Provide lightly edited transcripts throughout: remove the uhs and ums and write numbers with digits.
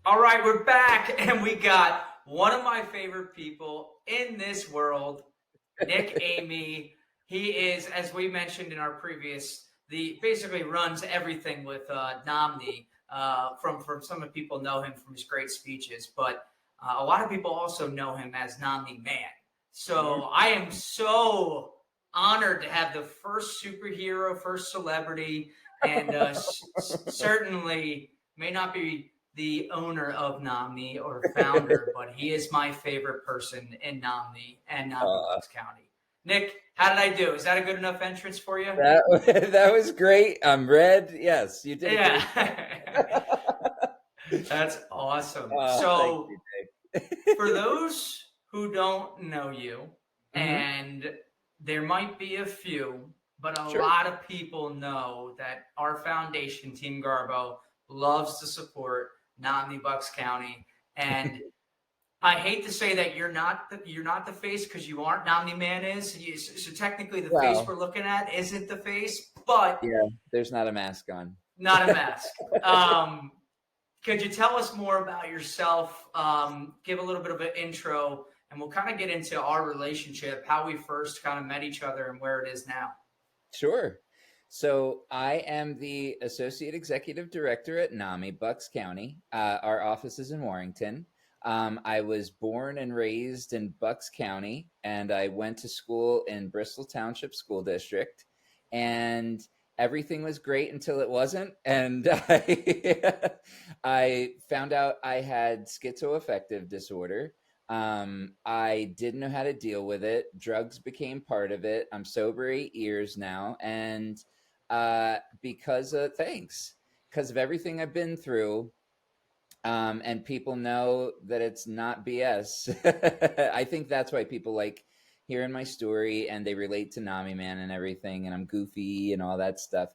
All right, we're back, and we got one of my favorite people in this world, Nick Emeigh. He is, as we mentioned in our previous, the basically runs everything with NAMI. From some of the people know him from his great speeches, but a lot of people also know him as NAMI Man. So I am so honored to have the first superhero, first celebrity, and certainly may not be the owner of NAMI or founder, but he is my favorite person in NAMI and NAMI Uh, Bucks County. Nick, how did I do? Is that a good enough entrance for you? that was great. I'm red. Yes, you did a great Yeah. job. That's awesome. Thank So, you, for Dave. those who don't know you, Hmm. and there might be a few, but a Sure. lot of people know that our foundation, Team Garbo, loves to support NAMI Bucks County. And I hate to say that you're not the face because you aren't. NAMI Man is. So technically, the face Well, we're looking at isn't the face, but yeah, there's not a mask on. not a mask. Um, could you tell us more about yourself? Give a little bit of an intro, and we'll kind of get into our relationship, how we first kind of met each other, and where it is now. Sure. So I am the Associate Executive Director at NAMI Bucks County. Our office is in Warrington. I was born and raised in Bucks County, and I went to school in Bristol Township School District. And everything was great until it wasn't. And I found out I had schizoaffective disorder. I didn't know how to deal with it. Drugs became part of it. I'm sober 8 years now, and because of everything I've been through, and people know that it's not BS. I think that's why people like hearing my story and they relate to Nami Man and everything, and I'm goofy and all that stuff.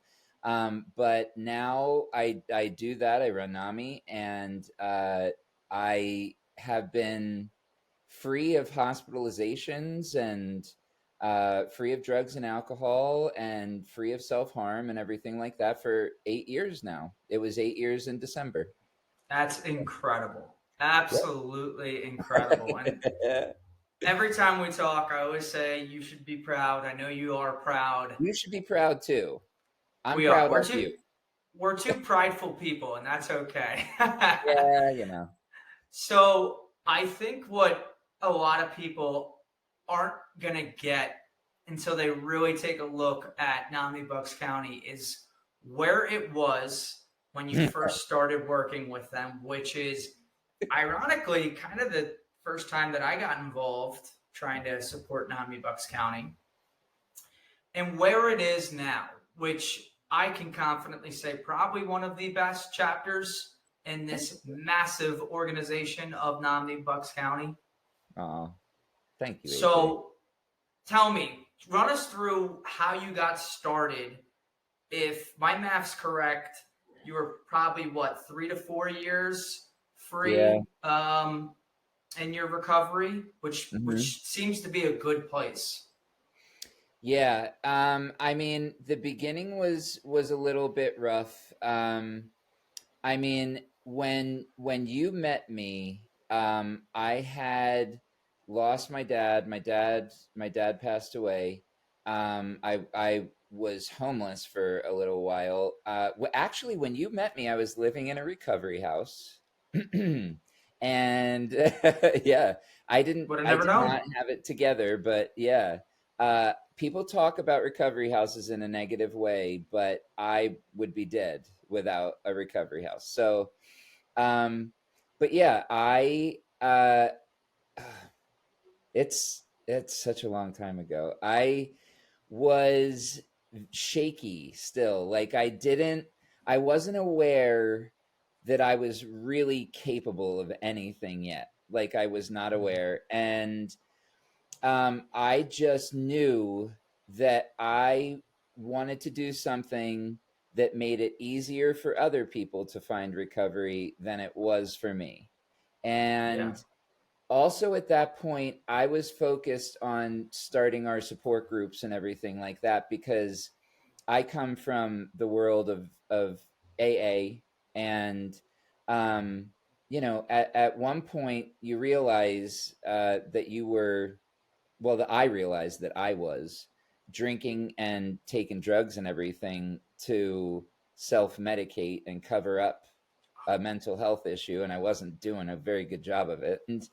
But now I do that. I run Nami, and I have been free of hospitalizations and free of drugs and alcohol and free of self harm and everything like that for 8 years now. It was 8 years in December. That's incredible. Yep. Absolutely incredible. And every time we talk, I always say you should be proud. I know you are proud. You should be proud too. I'm We are. proud We're of two. you. We're two prideful people, and that's okay. Yeah, you know. So I think what a lot of people aren't gonna get until they really take a look at NAMI Bucks County is where it was when you first started working with them, which is ironically kind of the first time that I got involved trying to support NAMI Bucks County, and where it is now, which I can confidently say probably one of the best chapters in this massive organization of NAMI Bucks County. Oh, thank you, AJ. So tell me, run us through how you got started. If my math's correct, you were probably what, 3 to 4 years Yeah. free in your recovery, which Hmm. which seems to be a good place. Yeah. I mean, the beginning was a little bit rough. I mean, when you met me, I had lost my dad. My dad passed away. I was homeless for a little while. Actually, when you met me, I was living in a recovery house, and yeah, Would have I never did not known. have it together. But yeah, people talk about recovery houses in a negative way, but I would be dead without a recovery house. So, um, but yeah, it's such a long time ago. I was shaky still. Like I wasn't aware that I was really capable of anything yet. Like I was not aware. And I just knew that I wanted to do something that made it easier for other people to find recovery than it was for me. Yeah. And also at that point, I was focused on starting our support groups and everything like that because I come from the world of AA, and um, at one point you realize that you were, well, that I realized that I was drinking and taking drugs and everything to self medicate and cover up a mental health issue, and I wasn't doing a very good job of it. And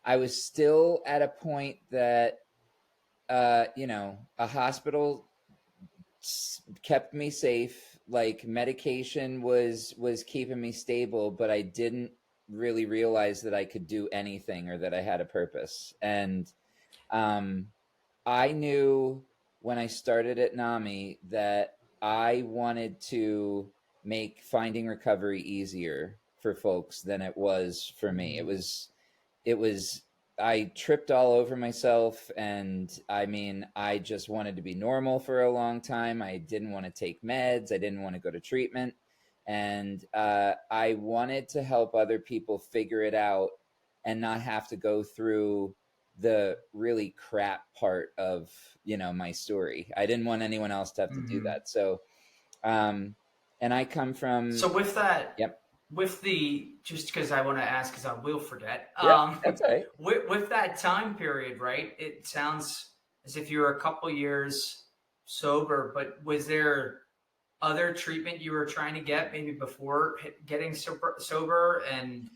I was still at a point that, a hospital kept me safe. Like medication was keeping me stable, but I didn't really realize that I could do anything or that I had a purpose. And um, I knew when I started at NAMI that I wanted to make finding recovery easier for folks than it was for me. It was I tripped all over myself, and I mean, I just wanted to be normal for a long time. I didn't want to take meds. I didn't want to go to treatment, and I wanted to help other people figure it out and not have to go through the really crap part of my story. I didn't want anyone else to have to do Mhm. that. So, um, and I come from. So with that, Yep. with the just because I want to ask because I will forget. Yep. That's all right. With that time period, right? It sounds as if you were a couple years sober, but was there other treatment you were trying to get maybe before getting sober? And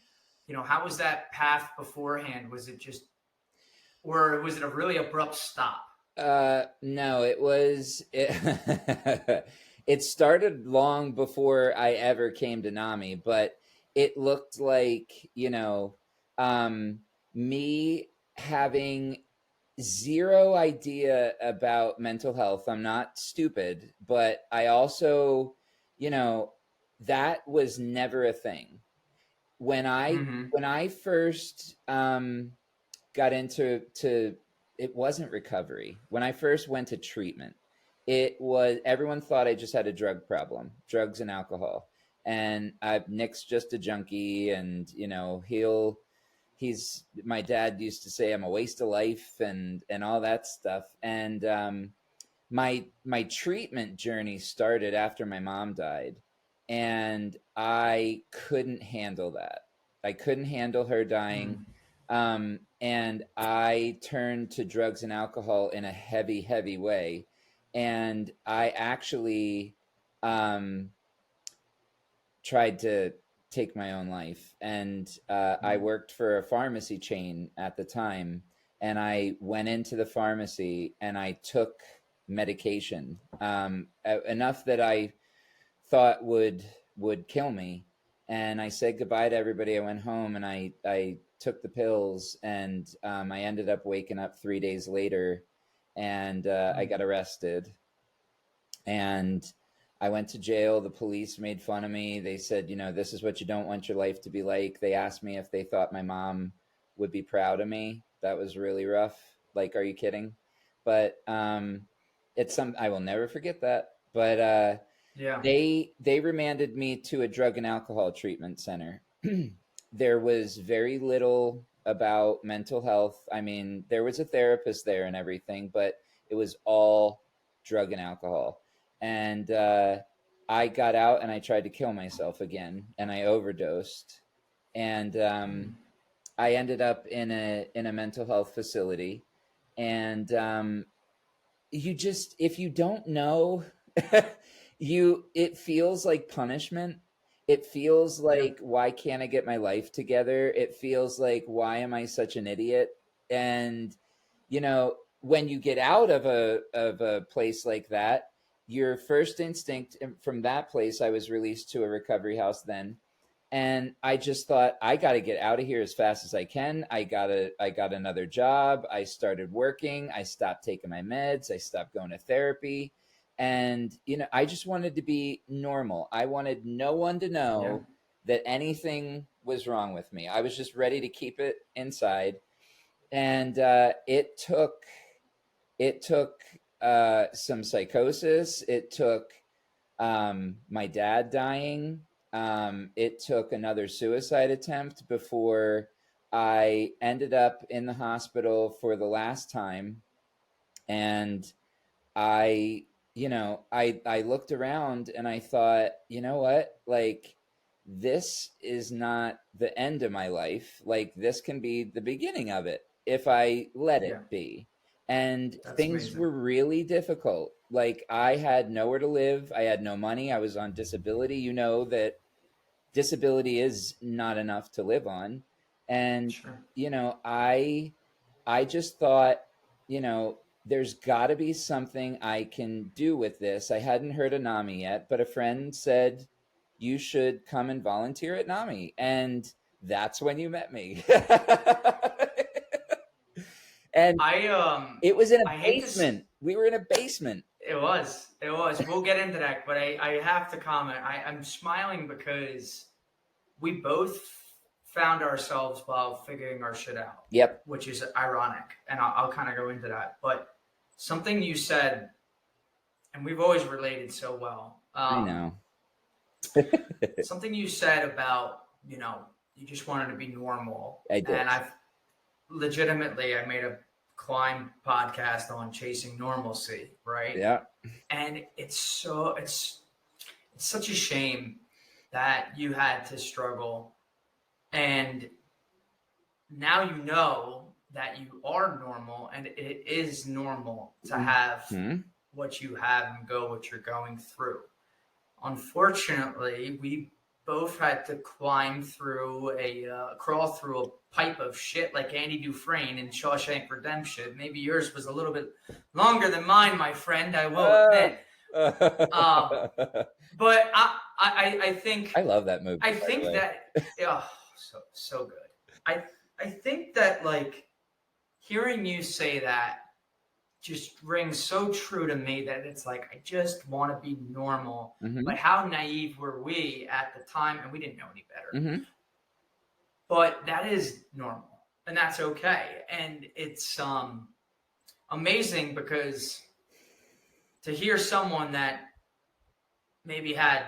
how was that path beforehand? Was it just, or was it a really abrupt stop? No, it started long before I ever came to NAMI, but it looked like, um, me having zero idea about mental health. I'm not stupid, but I also, you know, that was never a thing. When I Mm-hmm. when I first got into to it wasn't recovery. When I first went to treatment, it was everyone thought I just had a drug problem, drugs and alcohol. And Nick's just a junkie, and he's my dad used to say I'm a waste of life and all that stuff. And my treatment journey started after my mom died, and I couldn't handle that. I couldn't handle her dying. And I turned to drugs and alcohol in a heavy, heavy way. And I actually um, tried to take my own life. And I worked for a pharmacy chain at the time. And I went into the pharmacy and I took medication, enough that I thought would kill me. And I said goodbye to everybody. I went home and I took the pills, and I ended up waking up 3 days later, and I got arrested, and I went to jail. The police made fun of me. They said, this is what you don't want your life to be like. They asked me if they thought my mom would be proud of me. That was really rough. Like, are you kidding? But it's some I will never forget that. But Yeah. they remanded me to a drug and alcohol treatment center. There was very little about mental health. I mean, there was a therapist there and everything, but it was all drug and alcohol. And I got out and I tried to kill myself again, and I overdosed. And I ended up in a mental health facility. And you just, if you don't know, it feels like punishment. It feels Yeah. like, why can't I get my life together? It feels like, why am I such an idiot? And when you get out of a place like that, your first instinct, from that place, I was released to a recovery house then, and I just thought, I got to get out of here as fast as I can. I got another job. I started working. I stopped taking my meds. I stopped going to therapy. And I just wanted to be normal. I wanted no one to Yeah. know that anything was wrong with me. I was just ready to keep it inside. And it took some psychosis. It took my dad dying. It took another suicide attempt before I ended up in the hospital for the last time. And I looked around and I thought, you know what? Like, this is not the end of my life. Like, this can be the beginning of it if I let Yeah, it be. And that's things amazing. were really difficult. Like, I had nowhere to live. I had no money. I was on disability. You know that disability is not enough to live on. And, Sure. I just thought, there's got to be something I can do with this. I hadn't heard of NAMI yet, but a friend said, you should come and volunteer at NAMI. And that's when you met me. And I it was in a I hate this. basement. We were in a basement. It was. It was. We'll get into that, but I have to comment. I'm smiling because we both found ourselves while figuring our shit out, Yep. which is ironic, and I'll kind of go into that. But something you said, and we've always related so well. I know. Something you said about you just wanted to be normal, I did. and I made a climb podcast on chasing normalcy, right? Yeah. And it's such a shame that you had to struggle, and now you know that you are normal, and it is normal to have Hmm. what you have and go what you're going through. Unfortunately, we both had to crawl through a pipe of shit like Andy Dufresne in Shawshank Redemption. Maybe yours was a little bit longer than mine, my friend, I will admit. But I think I love that movie, I by the think way. that so good. I think that, like, hearing you say that just rings so true to me that it's like I just want to be normal. Hmm. But how naive were we at the time, and we didn't know any better. Hmm. But that is normal, and that's okay. And it's amazing because to hear someone that maybe had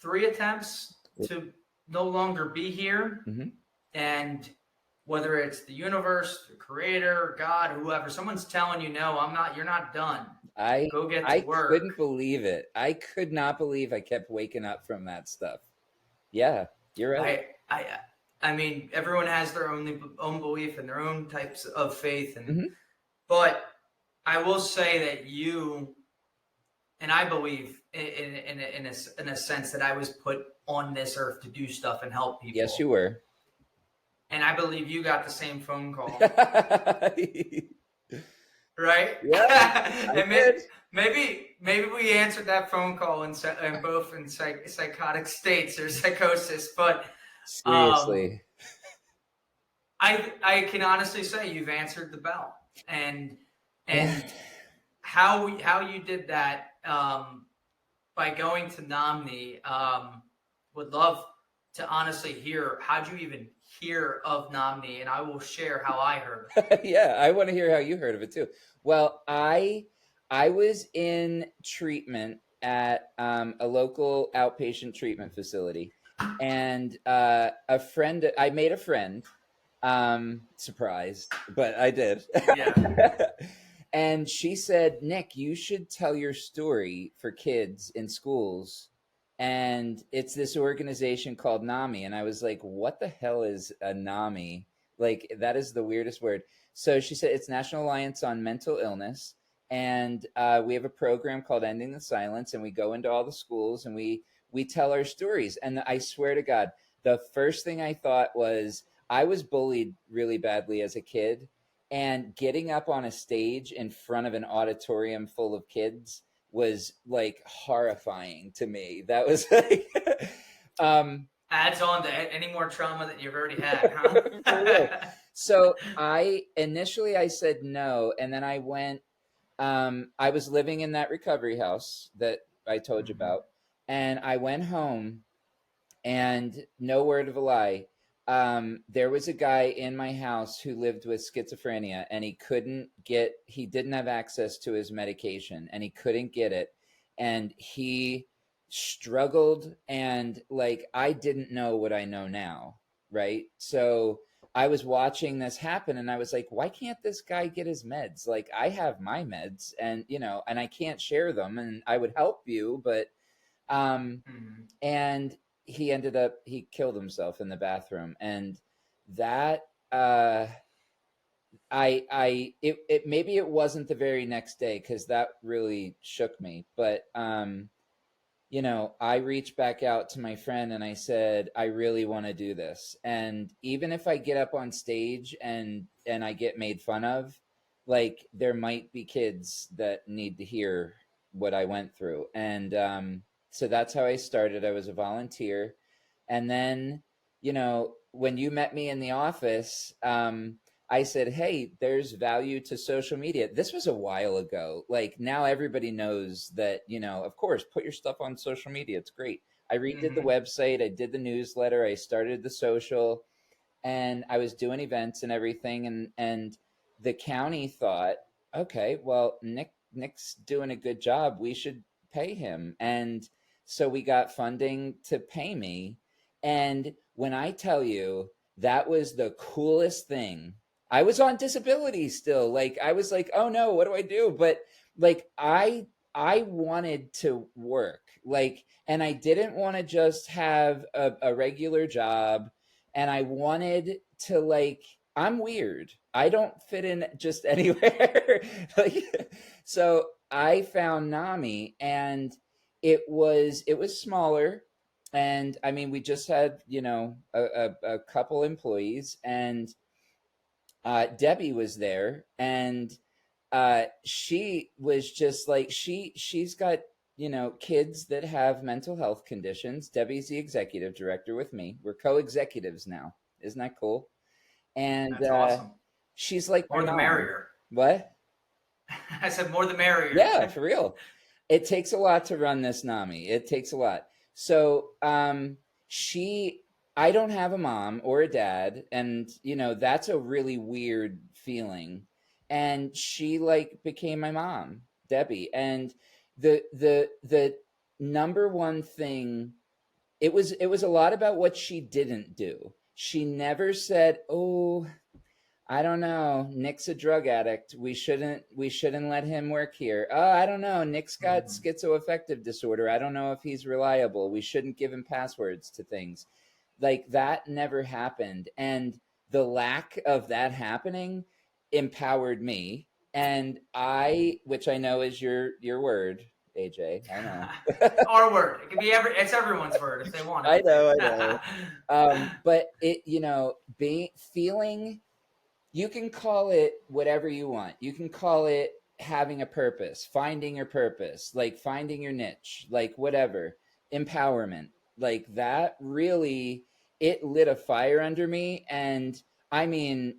3 attempts to no longer be here, Hmm. and whether it's the universe, the creator, God, whoever, someone's telling you, no, I'm not, you're not done. Go get to I work. couldn't believe it. I could not believe I kept waking up from that stuff. Yeah, you're right. I mean, everyone has their own belief and their own types of faith, Hmm. but I will say that you and I believe in a sense that I was put on this earth to do stuff and help Yes, you people, were. and I believe you got the same phone call, Yeah, right? I And did. maybe we answered that phone call in both in psychotic states or psychosis, but um, Seriously. I can honestly say you've answered the bell, and how you did that by going to Nomni. Would love to honestly hear how'd you even hear of Nomni, and I will share how I heard. Yeah, I want to hear how you heard of it too. Well, I was in treatment at a local outpatient treatment facility, and I made a friend. Surprised, but I did. Yeah, And she said, Nick, you should tell your story for kids in schools. And it's this organization called NAMI. And I was like, what the hell is a NAMI? Like, that is the weirdest word. So she said, it's National Alliance on Mental Illness. And we have a program called Ending the Silence. And we go into all the schools and we tell our stories. And I swear to God, the first thing I thought was, I was bullied really badly as a kid, and getting up on a stage in front of an auditorium full of kids was like horrifying to me. That was like, adds on to any more trauma that you've already had, for real. huh? So I said no, and then I went. I was living in that recovery house that I told you Mhm. about, and I went home, and no word of a lie, there was a guy in my house who lived with schizophrenia, and he didn't have access to his medication, and he couldn't get it. And he struggled, and like, I didn't know what I know now. Right. So I was watching this happen, and I was like, why can't this guy get his meds? Like, I have my meds, and and I can't share them, and I would help you, but, Mhm. and he killed himself in the bathroom. And that, it maybe it wasn't the very next day, because that really shook me. But I reached back out to my friend and I said, I really want to do this. And even if I get up on stage and I get made fun of, like, there might be kids that need to hear what I went through. And so that's how I started. I was a volunteer. And then, when you met me in the office, I said, hey, there's value to social media. This was a while ago. Like, now everybody knows that, of course, put your stuff on social media. It's great. I redid the website. I did the newsletter. I started the social, and I was doing events and everything. And the county thought, okay, well, Nick's doing a good job. We should pay him. And so we got funding to pay me. And when I tell you, that was the coolest thing. I was on disability still. Like, I was like, oh no, what do I do? But like, I wanted to work, like, and I didn't want to just have a regular job. And I wanted to, like, I'm weird. I don't fit in just anywhere. Like, so I found NAMI, and it was smaller. And I mean, we just had, a couple employees, and Debbie was there, and she was just like, she's got, kids that have mental health conditions. Debbie's the executive director with me. We're co-executives now. Isn't that cool? And That's awesome. she's like, more the merrier. What? I said more the merrier. Yeah, for real. It takes a lot to run this NAMI. It takes a lot. So I don't have a mom or a dad, and that's a really weird feeling. And she, like, became my mom, Debbie. And the number one thing, it was a lot about what she didn't do. She never said, oh, I don't know, Nick's a drug addict, we shouldn't let him work here. Oh, I don't know, Nick's got schizoaffective disorder, I don't know if he's reliable, we shouldn't give him passwords to things. Like, that never happened. And the lack of that happening empowered me. And which I know is your word, AJ, I know. Our word. It can be it's everyone's word if they want it. I know. But it, feeling, you can call it whatever you want. You can call it having a purpose, finding your purpose, like finding your niche, like whatever, empowerment, like that really, it lit a fire under me. And I mean,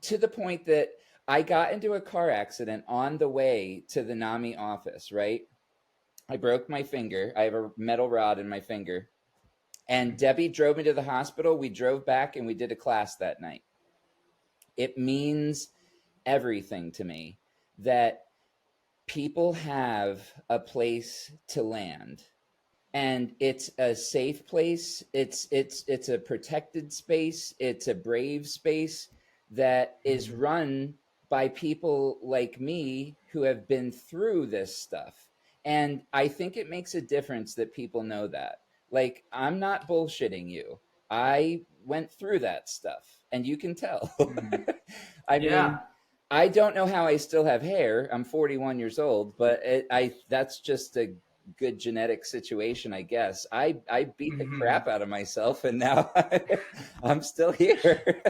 to the point that I got into a car accident on the way to the NAMI office, right? I broke my finger. I have a metal rod in my finger. And Debbie drove me to the hospital. We drove back and we did a class that night. It means everything to me that people have a place to land, and it's a safe place. It's a protected space. It's a brave space that is run by people like me who have been through this stuff. And I think it makes a difference that people know that. Like, I'm not bullshitting you. I went through that stuff, and you can tell. I mean, I don't know how I still have hair. I'm 41 years old, but that's just a good genetic situation, I guess. I beat the crap out of myself, and now I'm still here.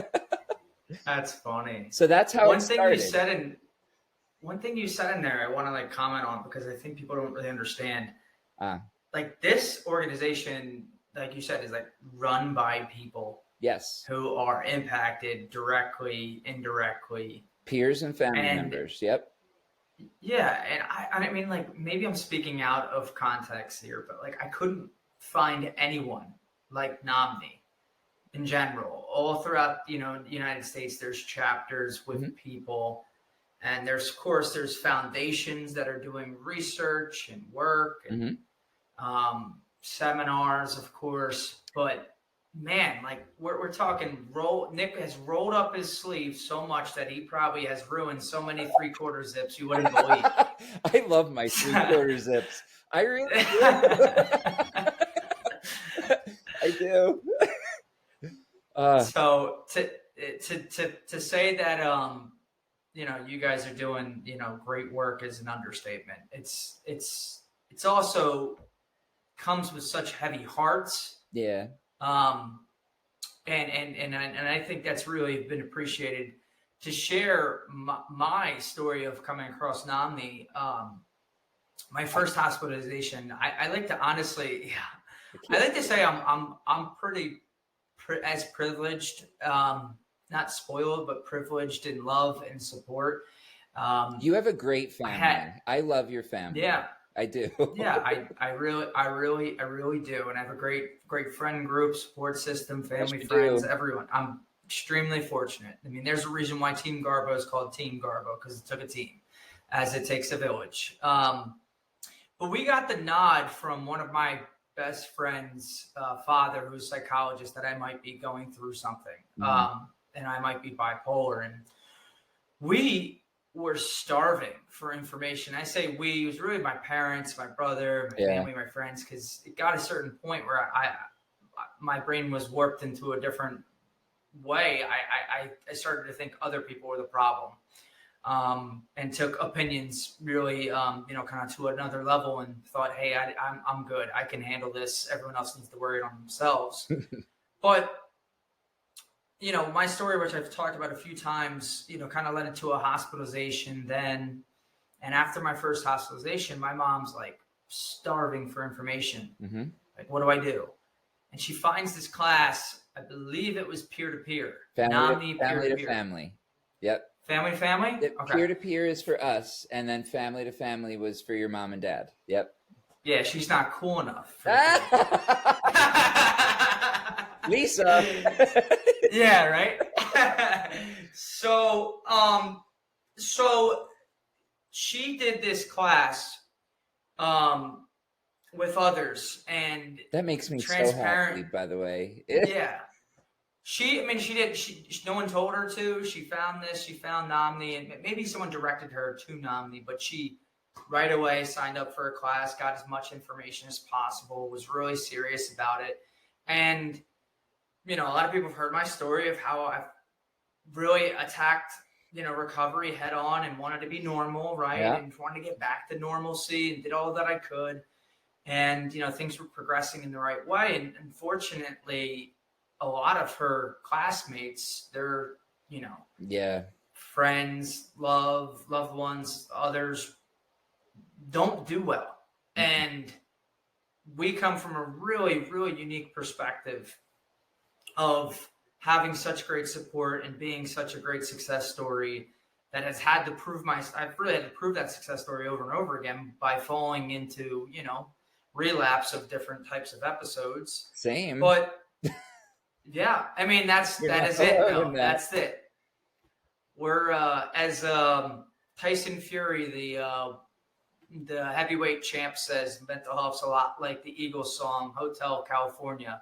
That's funny. So that's how it started. One thing you said in there, I want to, like, comment on, because I think people don't really understand. Like, this organization, like you said, is, like, run by people. Yes. Who are impacted directly, indirectly. Peers and family members. Yep. Yeah. And I mean, like, maybe I'm speaking out of context here, but, like, I couldn't find anyone like NAMI in general. All throughout, the United States, there's chapters with people. And there's foundations that are doing research and work and seminars, of course. But man, like, we're talking, Nick has rolled up his sleeve so much that he probably has ruined so many 3/4 zips you wouldn't believe. I love my 3/4 zips. I really do. do. So to say that you guys are doing great work is an understatement. It's also comes with such heavy hearts. Yeah. And I think that's really been appreciated. To share my story of coming across NAMI, my first hospitalization, I like to honestly, I like to say I'm pretty as privileged, not spoiled, but privileged in love and support. You have a great family. I love your family. Yeah, I do. yeah, I really do, and I have a great friend group, support system, family, friends, everyone. I'm extremely fortunate. I mean, there's a reason why Team Garbo is called Team Garbo, because it took a team, as it takes a village. But we got the nod from one of my best friends' father, who's a psychologist, that I might be going through something, and I might be bipolar, and we were starving for information. I say we, it was really my parents, my brother, my family, my friends, because it got a certain point where my brain was warped into a different way. I started to think other people were the problem, and took opinions really, kind of to another level, and thought, hey, I'm good. I can handle this. Everyone else needs to worry on themselves. But my story, which I've talked about a few times, kind of led into a hospitalization then. And after my first hospitalization, my mom's like starving for information. Like, what do I do? And she finds this class, I believe it was peer-to-peer. Family to family. Yep. Family to family? Okay. Peer-to-peer is for us, and then family to family was for your mom and dad. Yep. Yeah, she's not cool enough. Lisa. Yeah, right? So she did this class with others, and that makes me so happy, by the way. Yeah. No one told her to. She found NAMI, and maybe someone directed her to NAMI, but she right away signed up for a class, got as much information as possible, was really serious about it. And a lot of people have heard my story of how I've really attacked, recovery head on and wanted to be normal, right? Yeah. And wanted to get back to normalcy, and did all that I could. And, things were progressing in the right way. And unfortunately, a lot of her classmates, they're, friends, loved ones, others don't do well. And we come from a really, really unique perspective of having such great support and being such a great success story that has had to I've really had to prove that success story over and over again by falling into, relapse of different types of episodes. Same. But yeah, I mean, that is it. No, that's it. We're, as Tyson Fury, the heavyweight champ, says, mental health's a lot like the Eagles song, Hotel California.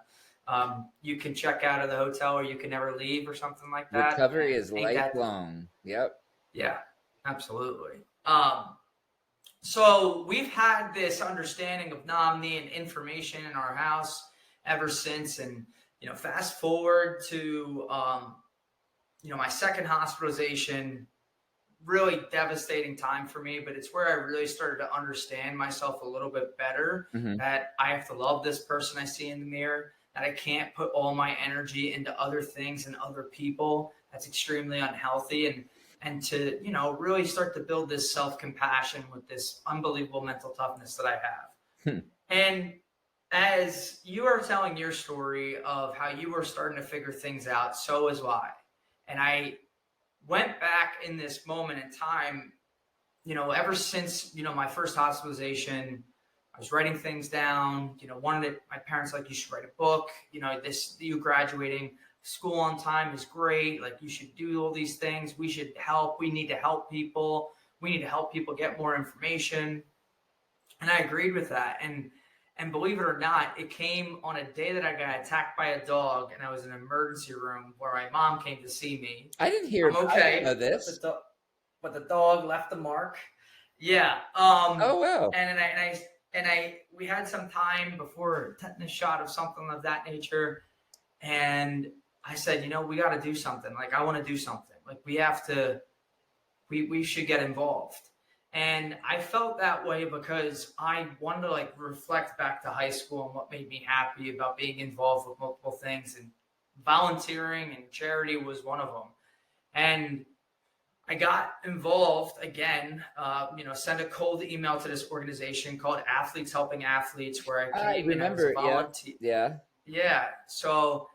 You can check out of the hotel or you can never leave, or something like that. Recovery is lifelong. Yep. Yeah, absolutely. So we've had this understanding of NAMI and information in our house ever since. And, fast forward to, my second hospitalization, really devastating time for me, but it's where I really started to understand myself a little bit better, that I have to love this person I see in the mirror, that I can't put all my energy into other things and other people. That's extremely unhealthy. And to, really start to build this self-compassion with this unbelievable mental toughness that I have. And as you are telling your story of how you were starting to figure things out, so was I. And I went back in this moment in time, ever since, my first hospitalization, I was writing things down, my parents like, you should write a book, you graduating school on time is great. Like, you should do all these things. We should help. We need to help people. We need to help people get more information. And I agreed with that. And believe it or not, it came on a day that I got attacked by a dog, and I was in an emergency room where my mom came to see me. I didn't hear about this. But the dog left the mark. Yeah. Oh, wow. And I we had some time before a tetanus shot of something of that nature. And I said, we got to do something. Like, I want to do something. Like, we should get involved. And I felt that way because I wanted to like reflect back to high school and what made me happy about being involved with multiple things, and volunteering and charity was one of them. And I got involved again, sent a cold email to this organization called Athletes Helping Athletes, where I came in as a volunteer. Yeah. Yeah. So,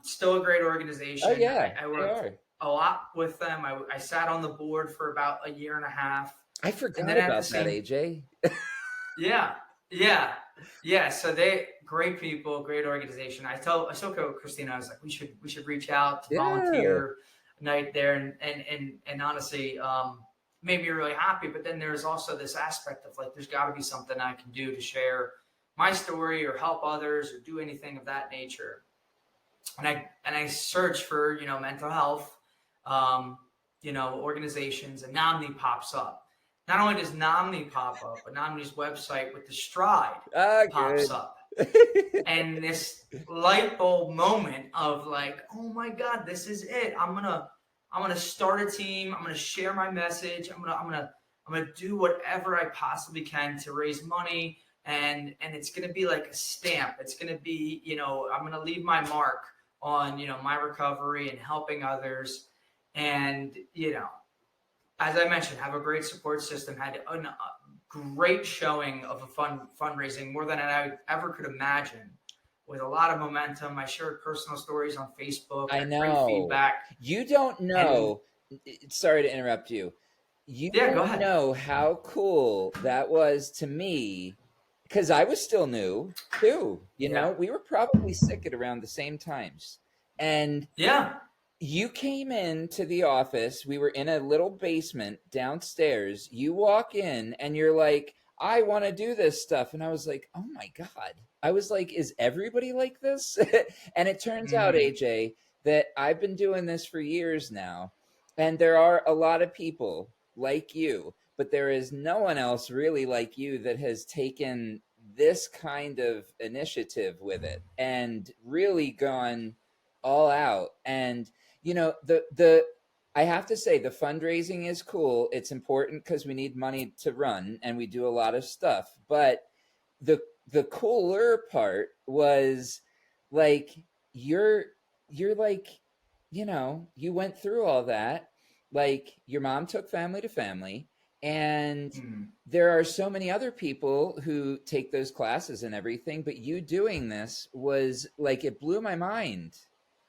still a great organization. Oh, yeah. I worked a lot with them. I sat on the board for about a year and a half. I forgot about that, AJ. Yeah. So great people, great organization. I told Christina, I was like, we should reach out to volunteer night there, and honestly, made me really happy. But then there's also this aspect of like, there's got to be something I can do to share my story or help others or do anything of that nature. And I searched for mental health, organizations, and NAMI pops up. Not only does NAMI pop up, but NAMI's website with the stride pops up. And this light bulb moment of like, oh my God, this is it. I'm gonna start a team. I'm gonna share my message. I'm gonna do whatever I possibly can to raise money. And it's gonna be like a stamp. It's gonna be, I'm gonna leave my mark on my recovery and helping others. And as I mentioned, have a great support system. Had a great showing of a fundraising, more than I ever could imagine, with a lot of momentum. I shared personal stories on Facebook. I know. Great feedback. You don't know. Sorry to interrupt you. You don't know how cool that was to me, because I was still new too. We were probably sick at around the same times. And you came into the office. We were in a little basement downstairs. You walk in and you're like, I want to do this stuff. And I was like, oh my God. I was like, is everybody like this? And it turns out, AJ, that I've been doing this for years now. And there are a lot of people like you, but there is no one else really like you that has taken this kind of initiative with it and really gone all out. And I have to say, the fundraising is cool. It's important because we need money to run and we do a lot of stuff. But the cooler part was like, you're like, you went through all that. Like, your mom took family to family, and there are so many other people who take those classes and everything, but you doing this was like, it blew my mind.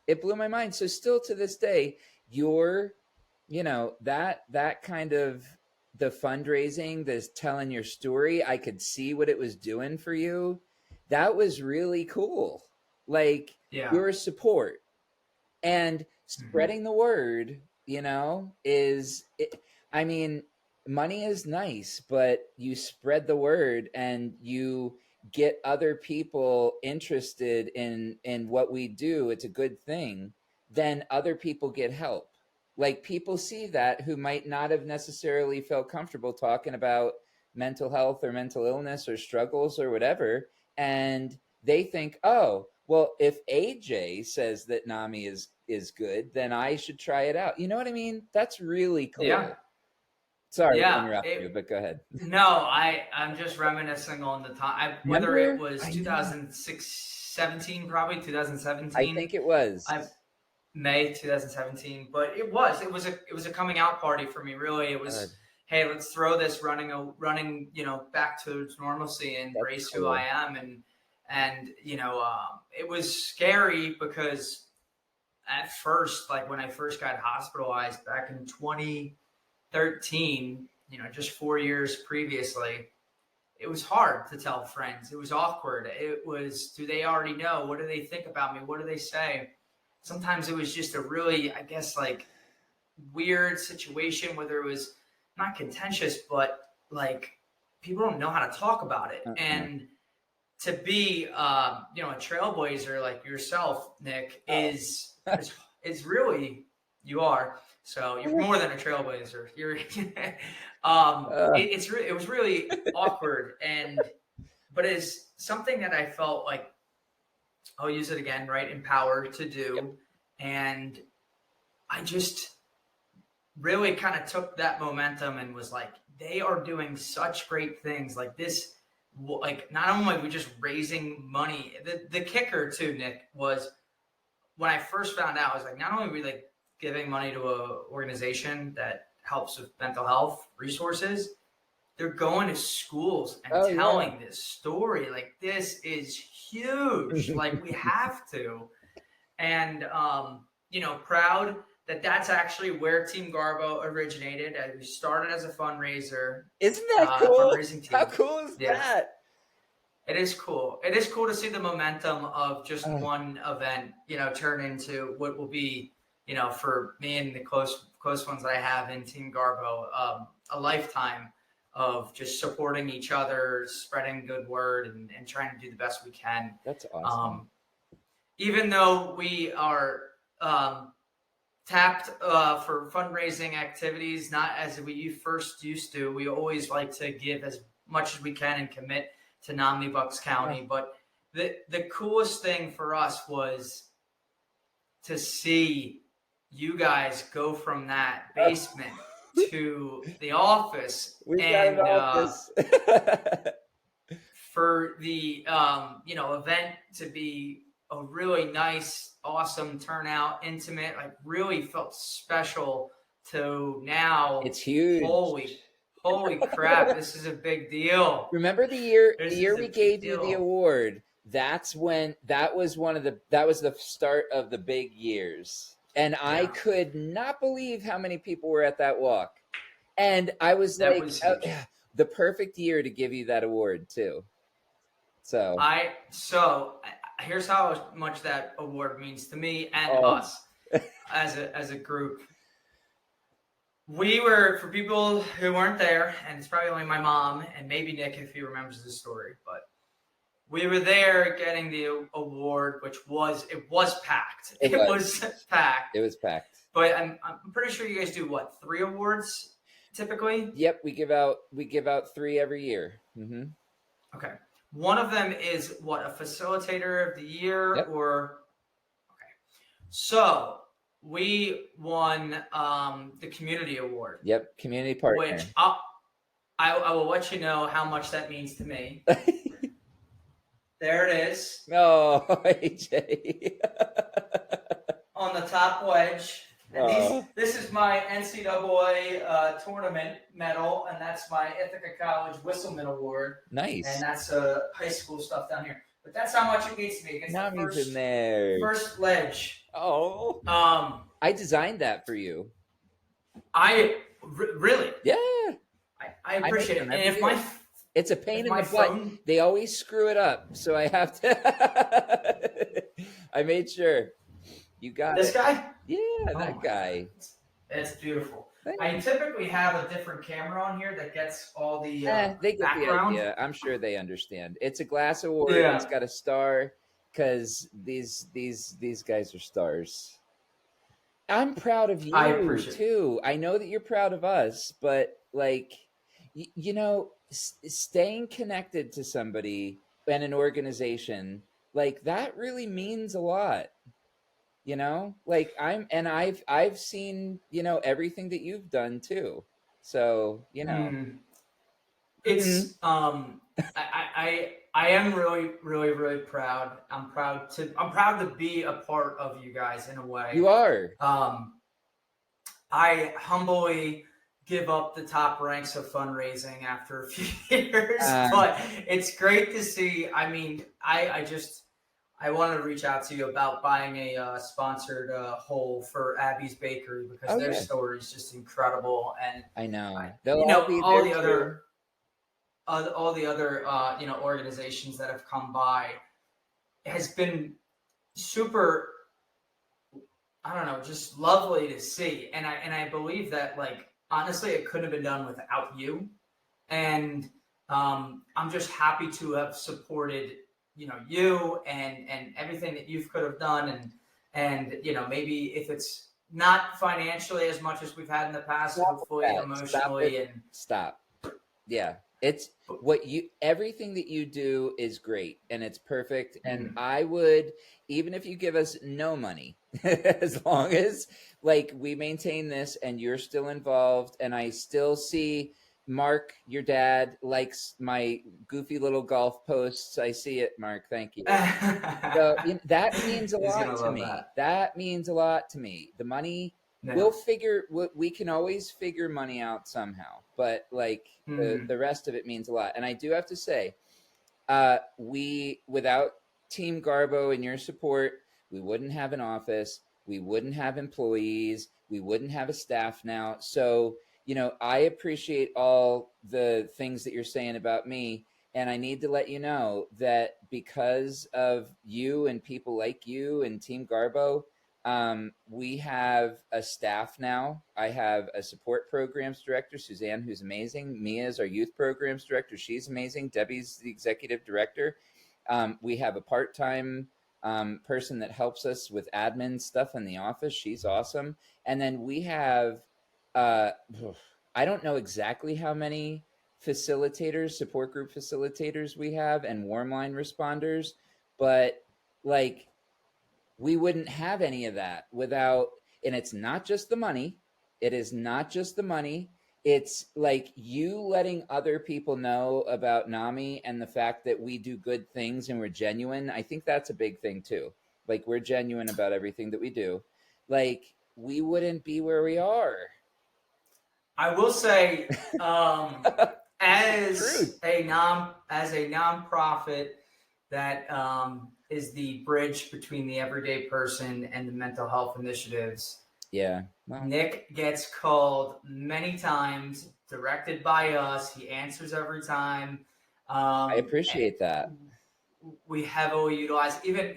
It blew my mind. So still to this day, that kind of the fundraising, this telling your story, I could see what it was doing for you. That was really cool. Like, your support and spreading the word, money is nice, but you spread the word and you get other people interested in what we do. It's a good thing. Then other people get help. Like, people see that who might not have necessarily felt comfortable talking about mental health or mental illness or struggles or whatever. And they think, oh, well, if AJ says that NAMI is good, then I should try it out. You know what I mean? That's really cool. Yeah. Sorry to interrupt you, but go ahead. No, I'm just reminiscing on the time. Whether it was 2017, probably 2017. I think it was. May 2017, but it was a coming out party for me. Really, it was. Hey, let's throw this running, back to normalcy and embrace who I am. And it was scary because at first, like when I first got hospitalized back in 2013, just 4 years previously, it was hard to tell friends. It was awkward. It was, do they already know? What do they think about me? What do they say? Sometimes it was just a really, I guess, like weird situation, whether it was not contentious, but like people don't know how to talk about it. And to be, a trailblazer like yourself, Nick, is really, you are. So you're more than a trailblazer. You're, it was really awkward. And but it's something that I felt like I'll use it again, right? Empowered to do. Yep. And I just really kind of took that momentum and was like, they are doing such great things like this. Like, not only are we just raising money, the kicker too, Nick, was when I first found out, I was like, not only are we like giving money to an organization that helps with mental health resources, they're going to schools and Oh, telling this story. Like, this is huge. Like, we have to. And, proud that that's actually where Team Garbo originated. We started as a fundraiser. Isn't that cool? Fundraising team. How cool is that? It is cool. It is cool to see the momentum of just one event, turn into what will be, for me and the close ones that I have in Team Garbo, a lifetime of just supporting each other, spreading good word, and trying to do the best we can. That's awesome. Even though we are tapped for fundraising activities, not as we first used to, we always like to give as much as we can and commit to NAMI Bucks County. But the coolest thing for us was to see you guys go from that basement to the office. We got an office. For the event to be a really nice, awesome turnout, intimate, like really felt special to now. It's huge. Holy crap, this is a big deal. Remember the year we gave you the award? That was the start of the big years. And yeah. I could not believe how many people were at that walk. And I was like, the perfect year to give you that award too. So here's how much that award means to me and us as a group. We were, for people who weren't there, and it's probably only my mom and maybe Nick if he remembers the story, but we were there getting the award, which was packed. It was packed. It was packed. But I'm pretty sure you guys do 3 awards typically? Yep, we give out 3 every year. Mm-hmm. Okay. One of them is a facilitator of the year. Yep. Okay. So we won the community award. Yep, community partner. Which I will let you know how much that means to me. There it is. Oh, AJ. On the top wedge. And this is my NCAA tournament medal, and that's my Ithaca College Whistleman Award. Nice. And that's high school stuff down here. But that's how much it means to me. It's Nami's in there. First ledge. Oh. I designed that for you. Really? Yeah. I appreciate it. And it's a pain in the butt. They always screw it up, so I have to. I made sure. You got this guy? Yeah, that guy. It's beautiful. I typically have a different camera on here that gets all the they get background. the idea. I'm sure they understand. It's a glass award. Yeah. It's got a star because these guys are stars. I'm proud of you too. I know that you're proud of us, but staying connected to somebody and an organization that really means a lot. I've seen, everything that you've done too. So, it's, I am really, really, really proud. I'm proud to be a part of you guys in a way. You are. I humbly give up the top ranks of fundraising after a few years, but it's great to see. I mean, I wanted to reach out to you about buying a sponsored hole for Abby's Bakery because their story is just incredible, and I know all the other organizations that have come by has been super. I don't know, just lovely to see, and I believe that honestly it couldn't have been done without you, and I'm just happy to have supported. You and everything that you could have done, and maybe if it's not financially as much as we've had in the past, hopefully emotionally Stop. Yeah, It's everything that you do is great and it's perfect. And Mhm. I would, even if you give us no money, as long as like we maintain this and you're still involved and I still see Mark, your dad, likes my goofy little golf posts. I see it, Mark. Thank you. So that means a He's lot gonna to love me. that. That means a lot to me. The money, Yeah. we can always figure money out somehow, but like Mhm. the rest of it means a lot. And I do have to say, we without Team Garbo and your support, we wouldn't have an office, we wouldn't have employees, we wouldn't have a staff now. So I appreciate all the things that you're saying about me, and I need to let you know that because of you and people like you and Team Garbo, we have a staff now. I have a support programs director, Suzanne, who's amazing. Mia is our youth programs director. She's amazing. Debbie's the executive director. We have a part-time person that helps us with admin stuff in the office. She's awesome. And then we have, uh, I don't know exactly how many facilitators, support group facilitators we have, and warm line responders, but like we wouldn't have any of that without, and it's not just the money. It is not just the money. It's like you letting other people know about NAMI and the fact that we do good things and we're genuine. I think that's a big thing too. Like we're genuine about everything that we do. Like we wouldn't be where we are. I will say, True. as a nonprofit that is the bridge between the everyday person and the mental health initiatives. Yeah. Well, Nick gets called many times, directed by us. He answers every time. I Um, appreciate that. we heavily utilize, even,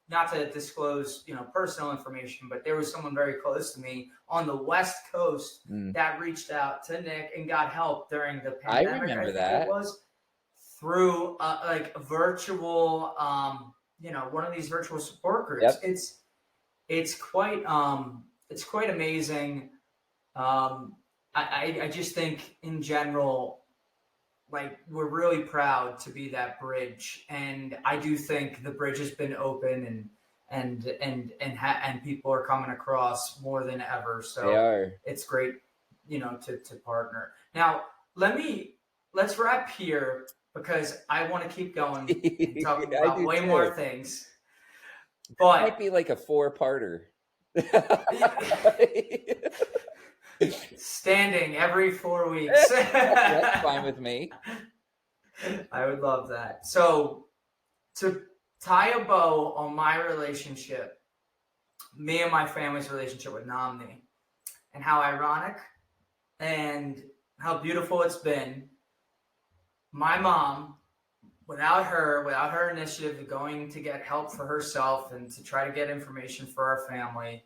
not to disclose, personal information, but there was someone very close to me on the West Coast Mm. that reached out to Nick and got help during the I pandemic, I remember think it that. was, through like virtual, one of these virtual support groups. Yep. It's quite amazing. I just think in general, like we're really proud to be that bridge, and I do think the bridge has been open and people are coming across more than ever. They So are. it's great, to partner. Now let's wrap here because I want to keep going and talking I about do way too. more things. Might But be like a four-parter. standing every 4 weeks. That's fine with me. I would love that. So to tie a bow on my relationship, me and my family's relationship with Namni, and how ironic and how beautiful it's been. My mom, without her initiative of going to get help for herself and to try to get information for our family,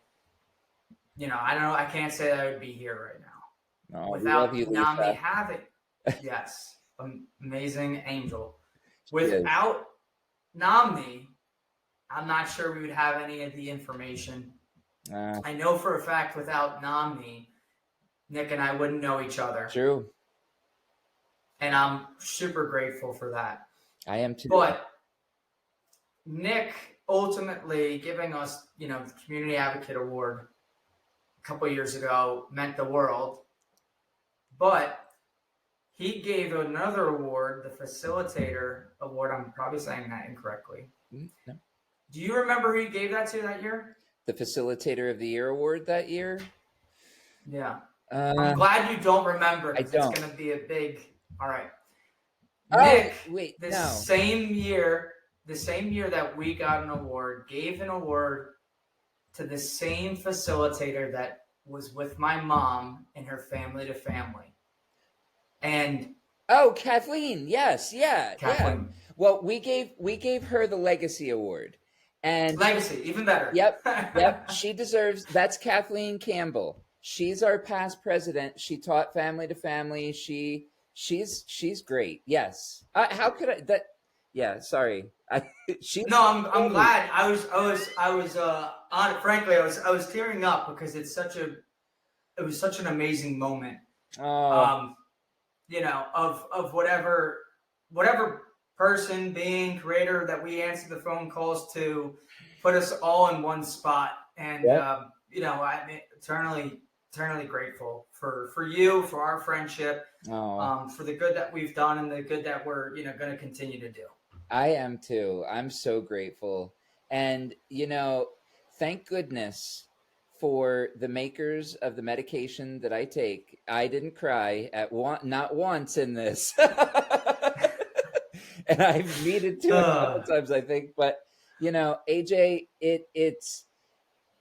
I don't know. I can't say that I would be here right now. Oh, we love you, Without Namni Lisa. having, yes, amazing angel. She is. Without Namni, I'm not sure we would have any of the information. Uh, I know for a fact without Namni, Nick and I wouldn't know each other. True. And I'm super grateful for that. I am too. But Nick ultimately giving us, the Community Advocate Award a couple of years ago meant the world. But he gave another award, the Facilitator Award. I'm probably saying that incorrectly. No. Do you remember who he gave that to that year? The Facilitator of the Year award that year? Yeah. I'm glad you don't remember because it's going to be a big. All right. Nick, wait, the no. same year that we got an award, gave an award to the same facilitator that was with my mom and her family to family. And Kathleen, yes, yeah, Kathleen. yeah. Well, we gave her the Legacy Award, and Legacy, even better. Yep. She deserves. That's Kathleen Campbell. She's our past president. She taught family to family. She's great. Yes. How could I? That. Yeah. Sorry. No, I'm glad. I was frankly I was tearing up because it was such an amazing moment. Oh. of whatever person, being, creator that we answer the phone calls to, put us all in one spot. And Yep. I'm eternally grateful for you, for our friendship, Oh, for the good that we've done and the good that we're going to continue to do. I am too. I'm so grateful. And, thank goodness for the makers of the medication that I take. I didn't cry not once in this. And I've needed to a couple times, I think. But, AJ, it's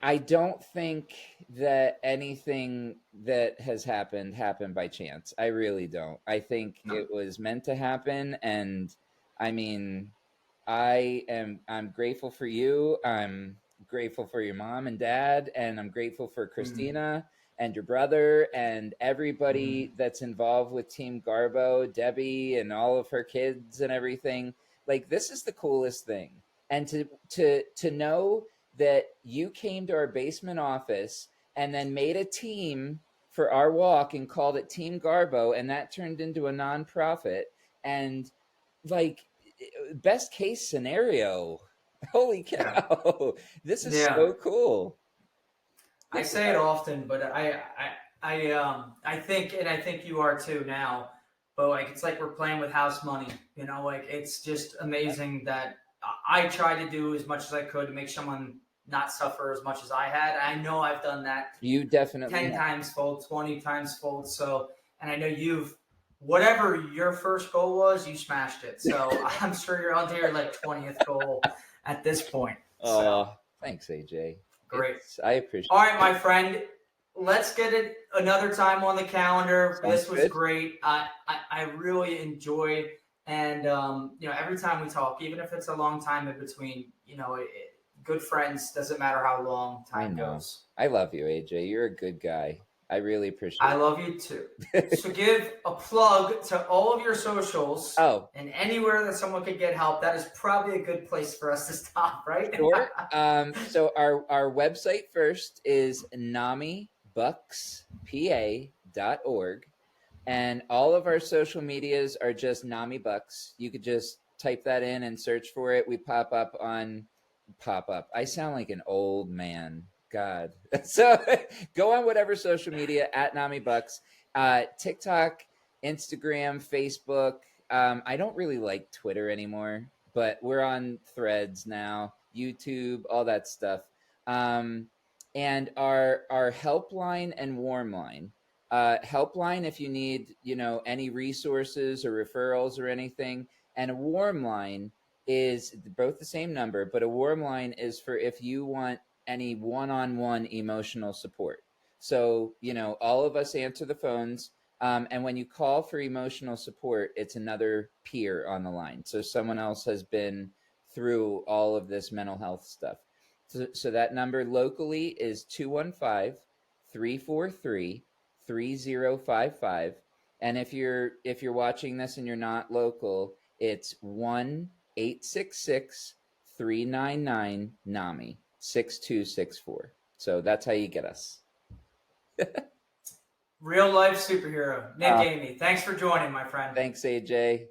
I don't think that anything that has happened by chance. I really don't. I think no. it was meant to happen. And I mean, I'm grateful for you. I'm grateful for your mom and dad, and I'm grateful for Mm, Christina and your brother and mm, everybody that's involved with Team Garbo, Debbie and all of her kids and everything. Like, this is the coolest thing. And to know that you came to our basement office and then made a team for our walk and called it Team Garbo, and that turned into a nonprofit. And like, best case scenario, holy yeah. cow, this is Yeah. so cool. I Think say it about it. often, but I think, and I think you are too now. But like, it's like we're playing with house money. Like, it's just amazing that I tried to do as much as I could to make someone not suffer as much as I had. I know I've done that You definitely 10 have. times fold, 20 times fold. So, and I know whatever your first goal was, you smashed it. So I'm sure you're on to your like 20th goal at this point. So Oh, thanks, AJ. great. I appreciate All right, it. my friend. Let's get it another time on the calendar. Sounds This was good. great. I really enjoy, and every time we talk, even if it's a long time in between, good friends doesn't matter how long I time know. goes. I love you, AJ. You're a good guy. I really I appreciate love you too. it. So give a plug to all of your socials Oh, and anywhere that someone could get help. That is probably a good place for us to stop, right? sure. So our website first is namibuckspa.org, and all of our social medias are just Nami Bucks. You could just type that in and search for it. We pop up. I sound like an old man. God. So go on whatever social media at Nami Bucks, TikTok, Instagram, Facebook. I don't really like Twitter anymore, but we're on Threads now, YouTube, all that stuff. Um, and our helpline and warm line. Helpline if you need, any resources or referrals or anything, and a warm line is both the same number, but a warm line is for if you want any one-on-one emotional support. So, all of us answer the phones. And when you call for emotional support, it's another peer on the line. So someone else has been through all of this mental health stuff. So that number locally is 215-343-3055. And if you're watching this and you're not local, it's 1-866-399 NAMI 6264. So that's how you get us. Real life superhero, Nick Uh, Emeigh. Thanks for joining, my friend. thanks, AJ.